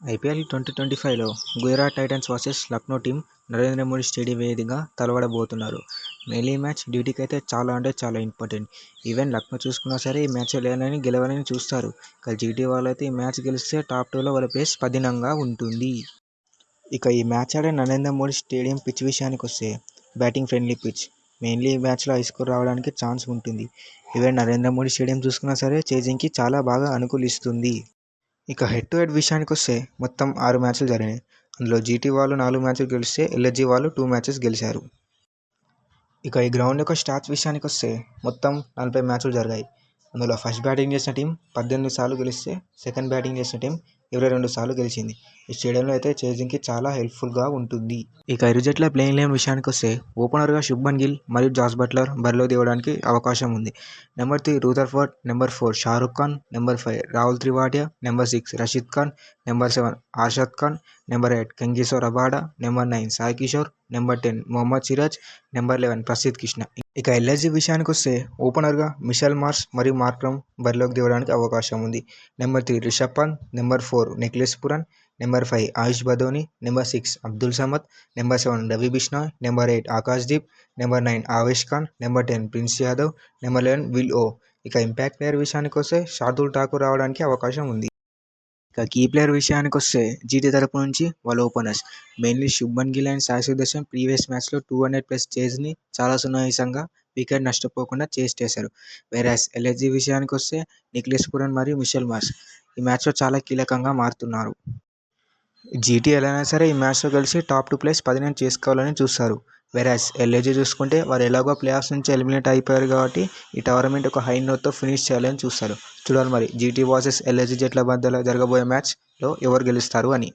IPL 2025లో Gujarat Titans versus Lucknow team Narendra Modi stadium వేదికగా తలపడబోతున్నారు. మెయిన్ ఈ మ్యాచ్ డ్యూటీకి అయితే చాలా ఇంపార్టెంట్. ఈవెన్ లక్నో చూసుకున్నా సరే ఈ మ్యాచ్ గెలవాలని చూస్తారు. ఇక జీటీ వాళ్ళు అయితే ఈ మ్యాచ్ గెలిస్తే టాప్ 2లో వాళ్ళ ప్లేస్ పదినంగా ఉంటుంది. ఇక ఈ మ్యాచ్ ఆడే నరేంద్ర మోడీ స్టేడియం పిచ్ విషయానికి వస్తే బ్యాటింగ్ ఫ్రెండ్లీ పిచ్. మెయిన్లీ ఈ మ్యాచ్లో హై స్కోర్ రావడానికి ఛాన్స్ ఉంటుంది. ఈవెన్ నరేంద్ర మోడీ స్టేడియం చూసుకున్నా సరే చేజింగ్కి చాలా బాగా అనుకూలిస్తుంది. ఇక హెడ్ టు హెడ్ విషయానికి వస్తే మొత్తం 6 మ్యాచ్లు జరిగాయి. అందులో జీటీ వాళ్ళు 4 మ్యాచ్లు గెలిస్తే ఎల్ఎస్జీ వాళ్ళు 2 మ్యాచెస్ గెలిచారు. ఇక ఈ గ్రౌండ్ యొక్క స్టాట్స్ విషయానికి వస్తే మొత్తం 40 మ్యాచ్లు జరిగాయి. అందులో ఫస్ట్ బ్యాటింగ్ చేసిన టీం 18 సార్లు గెలిస్తే సెకండ్ బ్యాటింగ్ చేసిన టీం 22 సార్లు గెలిచింది. ఈ స్టేడియంలో అయితే చేజింగ్కి చాలా హెల్ప్ఫుల్గా ఉంటుంది. ఇక ఇరు జట్ల ప్లేయింగ్ లెవెన్ విషయానికి వస్తే ఓపెనర్గా శుభ్మన్ గిల్ మరియు జాస్ బట్లర్ బరిలో దిగడానికి అవకాశం ఉంది. Number 3 Rutherford, number 4 Shahrukh Khan, number 5 Rahul Tripathi, number 6 Rashid Khan, number 7 Arshad Khan, number 8 Kagiso Rabada, number 9 Sai Kishore, number 10 Mohammed Siraj, number 11 Prasidh Krishna. ఇక ఎల్ఎస్జీ విషయానికి వస్తే ఓపెనర్గా మిషెల్ మార్ష్ మరియు మార్క్రమ్ బరిలోకి దిగడానికి అవకాశం ఉంది. Number 3 Rishabh Pant, number 4 Nikhilesh Pooran, number 5 Ayush Badoni, number 6 Abdul Samad, number 7 Ravi Bishnoi, number 8 Akash Deep, number 9 Avesh Khan, number 10 Prince Yadav, number 11 Will O. ఇక ఇంపాక్ట్ ప్లేయర్ విషయానికి వస్తే షార్దుల్ ఠాకూర్ రావడానికి అవకాశం ఉంది. ఇక కీ ప్లేయర్ విషయానికి వస్తే జీటీ తరపు నుంచి వాళ్ళ openers mainly Shubman Gill and Sai Sudarshan previous మ్యాచ్లో 200+ చేజ్ని చాలా సునాయాసంగా వికెట్ నష్టపోకుండా చేశారు. వేరాస్ ఎల్ఎస్జీ విషయానికి వస్తే నిఖిలేష్ పురన్ మరియు మిషెల్ మార్ష్ ఈ మ్యాచ్లో చాలా కీలకంగా మారుతున్నారు. జీటీ ఎలా అయినా సరే ఈ మ్యాచ్లో కలిసి టాప్ 2 ప్లేస్ 10 చేసుకోవాలని చూస్తారు. వెరాస్ ఎల్ఏజీ చూసుకుంటే వారు ఎలాగో ప్లే ఆఫ్స్ నుంచి ఎలిమినేట్ అయిపోయారు కాబట్టి ఈ టోర్నమెంట్ ఒక హై నోట్తో ఫినిష్ చేయాలని చూస్తారు. చూడాలి మరి జీటీ వర్సెస్ ఎల్ఏజీ జట్ల మధ్యలో జరగబోయే మ్యాచ్లో ఎవరు గెలుస్తారు అని.